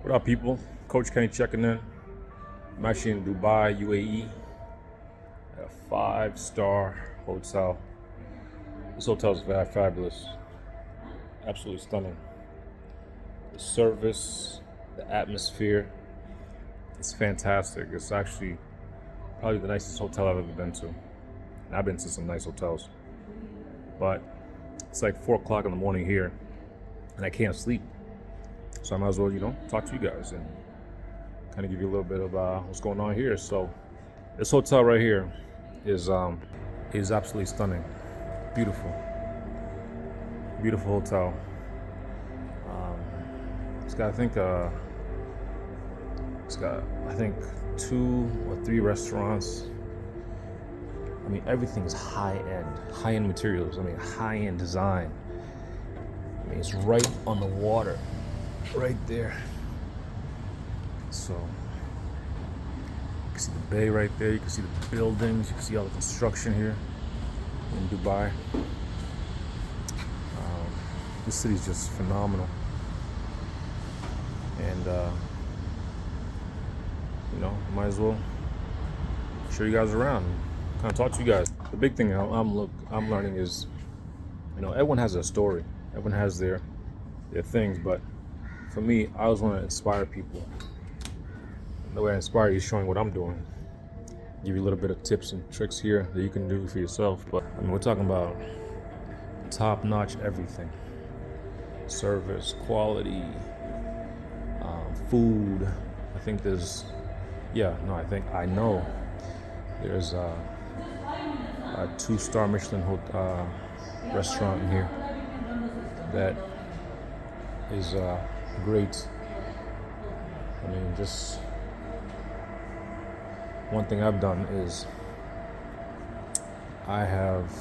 What up, people? Coach Kenny checking in. I'm actually in Dubai, UAE, at a 5-star hotel. This hotel is very fabulous, absolutely stunning. The service, the atmosphere, it's fantastic. It's actually probably the nicest hotel I've ever been to. And I've been to some nice hotels, but it's like 4 o'clock in the morning here, and I can't sleep. So I might as well, talk to you guys and kind of give you a little bit of what's going on here. So this hotel right here is absolutely stunning, beautiful hotel. It's got I think 2 or 3 restaurants. I mean, everything is high-end materials. I mean, high-end design. I mean, it's right on the water, right there. So you can see the bay right there. You can see the buildings. You can see all the construction here in Dubai. This city is just phenomenal, and might as well show you guys around and kind of talk to you guys. The big thing I'm learning is, everyone has a story. Everyone has their things, but for me, I always want to inspire people. And the way I inspire you is showing what I'm doing. Give you a little bit of tips and tricks here that you can do for yourself. But we're talking about top-notch everything: service, quality, food. I know there's a 2-star Michelin restaurant in here that is great. I mean, just one thing I've done is I have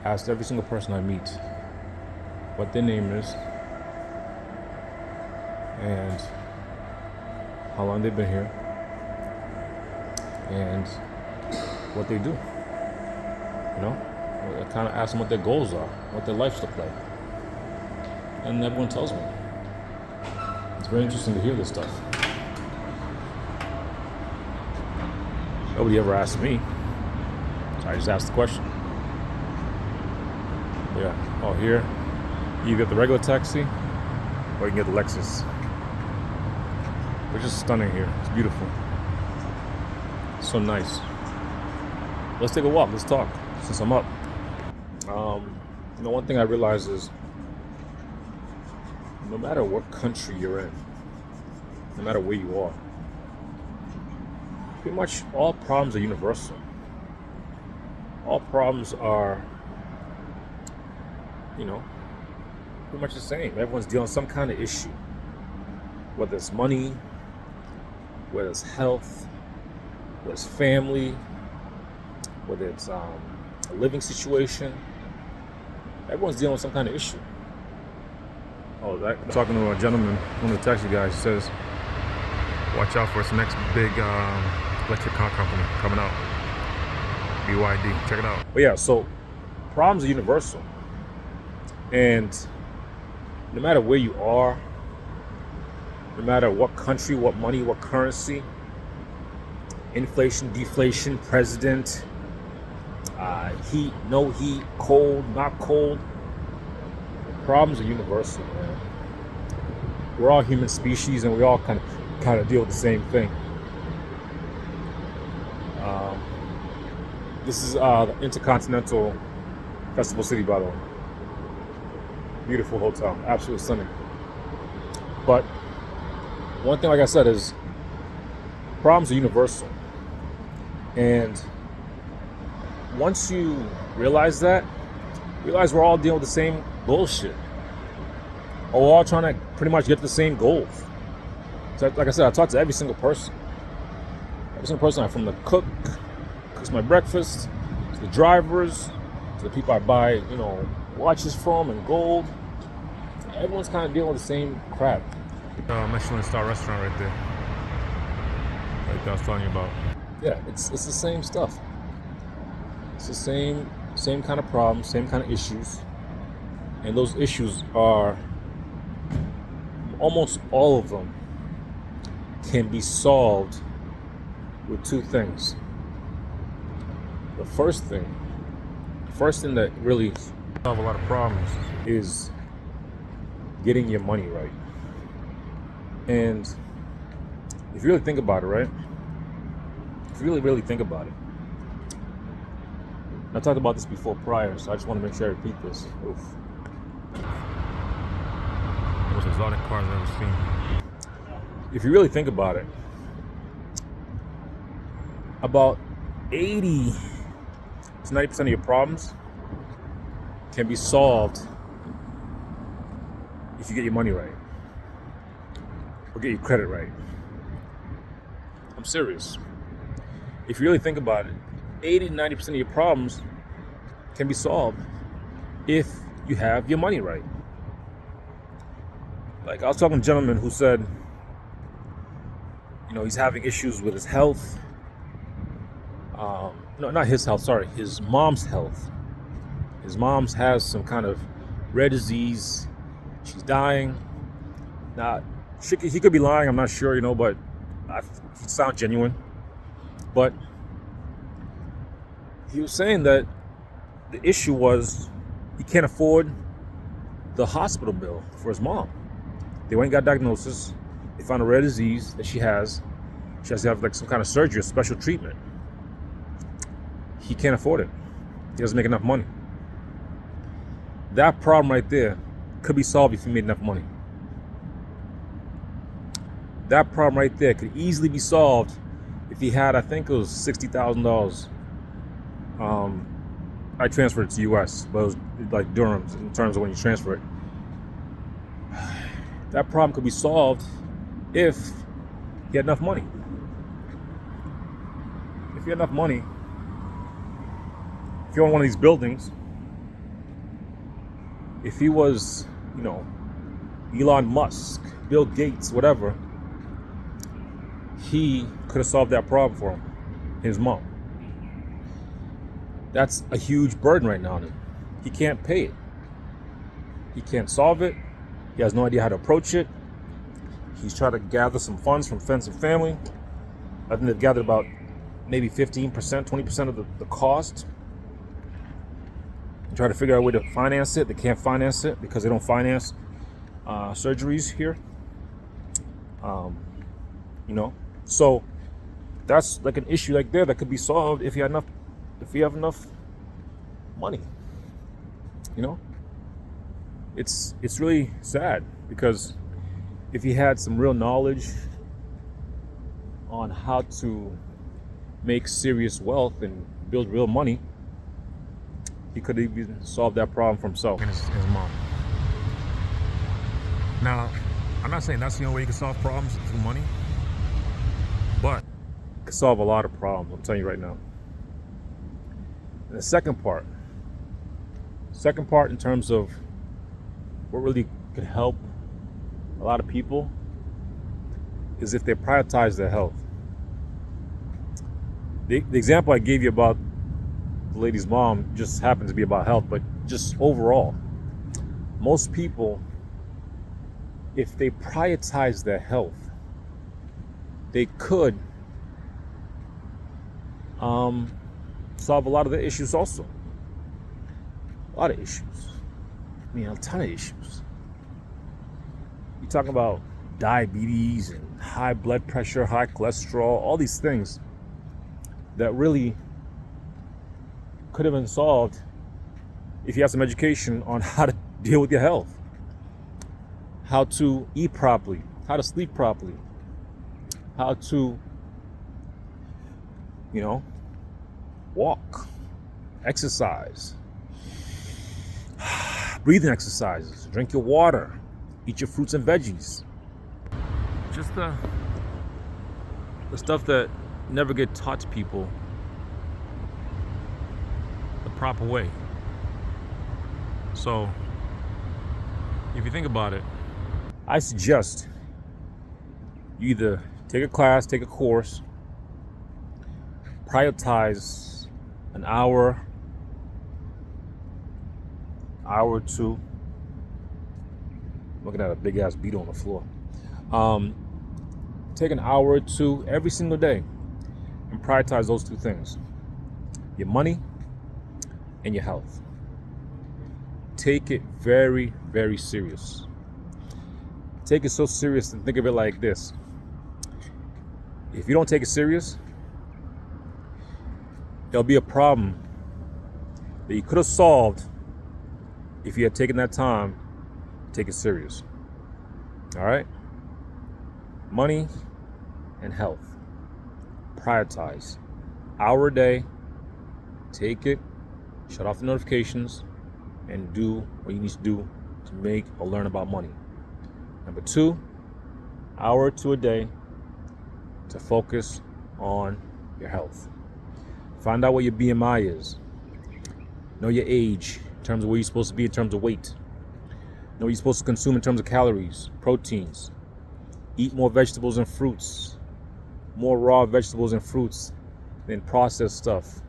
asked every single person I meet what their name is and how long they've been here and what they do. I kind of ask them what their goals are, what their lives look like, and everyone tells me. It's very interesting to hear this stuff. Nobody ever asked me, so I just asked the question. Yeah. Oh, here you get the regular taxi, or you can get the Lexus. It's just stunning here. It's beautiful. So nice. Let's take a walk. Let's talk. Since I'm up. One thing I realize is, no matter what country you're in, no matter where you are, pretty much all problems are universal. All problems are, pretty much the same. Everyone's dealing with some kind of issue, whether it's money, whether it's health, whether it's family, whether it's a living situation. Everyone's dealing with some kind of issue. I'm talking to a gentleman, one of the taxi guys, says, watch out for this next big electric car company coming out. BYD, check it out. But yeah, so problems are universal. And no matter where you are, no matter what country, what money, what currency, inflation, deflation, president, heat, no heat, cold, not cold, problems are universal, man. We're all human species, and we all kind of deal with the same thing. This is the Intercontinental Festival City, by the way. Beautiful hotel, absolutely stunning. But one thing, like I said, is problems are universal. And once you realize we're all dealing with the same bullshit. Or we're all trying to pretty much get to the same goals. So like I said, I talk to every single person. Every single person, from the cook, cooks my breakfast, to the drivers, to the people I buy, watches from and gold. Everyone's kind of dealing with the same crap. Michelin star restaurant right there. Like I was telling you about. Yeah, it's the same stuff. It's the same kind of problems, same kind of issues. And those issues are, almost all of them, can be solved with two things. The first thing that really solve a lot of problems is getting your money right. And if you really think about it, right? If you really think about it, I talked about this before prior, so I just want to make sure I repeat this. Oof. Most exotic cars I've ever seen. If you really think about it, about 80 to 90% of your problems can be solved if you get your money right or get your credit right. I'm serious. If you really think about it, 80 to 90% of your problems can be solved if you have your money right. Like I was talking to a gentleman who said, he's having issues with his health. No, not his health, sorry, his mom's health. His mom's has some kind of rare disease. She's dying. Now, he could be lying, I'm not sure, but he sounds genuine. But he was saying that the issue was he can't afford the hospital bill for his mom. They went and got diagnosis. They found a rare disease that she has. She has to have like some kind of surgery, a special treatment. He can't afford it. He doesn't make enough money. That problem right there could be solved if he made enough money. That problem right there could easily be solved if he had, I think it was $60,000. I transferred it to US, but it was like dirhams in terms of when you transfer it. That problem could be solved if he had enough money. If he had enough money, if you're on one of these buildings, if he was, Elon Musk, Bill Gates, whatever, he could have solved that problem for him, his mom. That's a huge burden right now on him. He can't pay it. He can't solve it. He has no idea how to approach it. He's trying to gather some funds from friends and family. I think they've gathered about maybe 15%, 20% of the cost. Try to figure out a way to finance it. They can't finance it because they don't finance surgeries here. So that's like an issue like there that could be solved if you have enough money. It's really sad because if he had some real knowledge on how to make serious wealth and build real money, he could even solve that problem for himself and his mom. Now, I'm not saying that's the only way you can solve problems through money, but it can solve a lot of problems, I'm telling you right now. And the second part in terms of what really could help a lot of people is if they prioritize their health. The example I gave you about the lady's mom just happens to be about health, but just overall, most people, if they prioritize their health, they could solve a lot of the issues also. A lot of issues. A ton of issues. You're talking about diabetes and high blood pressure, high cholesterol, all these things that really could have been solved if you have some education on how to deal with your health, how to eat properly, how to sleep properly, how to, walk, exercise, breathing exercises, drink your water, eat your fruits and veggies. Just the stuff that never get taught to people the proper way. So, if you think about it, I suggest you either take a class, take a course, prioritize an hour or two. I'm looking at a big ass beetle on the floor. take an hour or two every single day and prioritize those two things: your money and your health. Take it very, very serious. Take it so serious and think of it like this. If you don't take it serious, there'll be a problem that you could have solved if you had taken that time to take it serious. All right? Money and health. Prioritize. Hour a day. Take it. Shut off the notifications and do what you need to do to make or learn about money. Number 2, hour or two a day to focus on your health. Find out what your BMI is. Know your age in terms of where you're supposed to be in terms of weight. Know what you're supposed to consume in terms of calories, proteins. Eat more vegetables and fruits. More raw vegetables and fruits than processed stuff.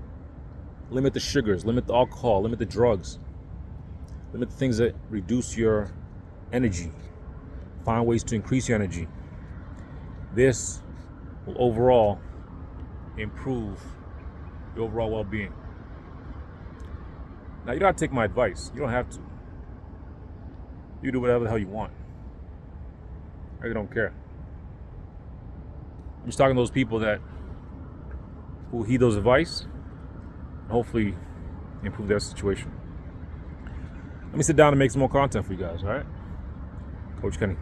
Limit the sugars, limit the alcohol, limit the drugs. Limit the things that reduce your energy. Find ways to increase your energy. This will overall improve your overall well-being. Now, you don't have to take my advice. You don't have to. You do whatever the hell you want. I really don't care. I'm just talking to those people who heed those advice and hopefully improve their situation. Let me sit down and make some more content for you guys, all right? Coach Kenny.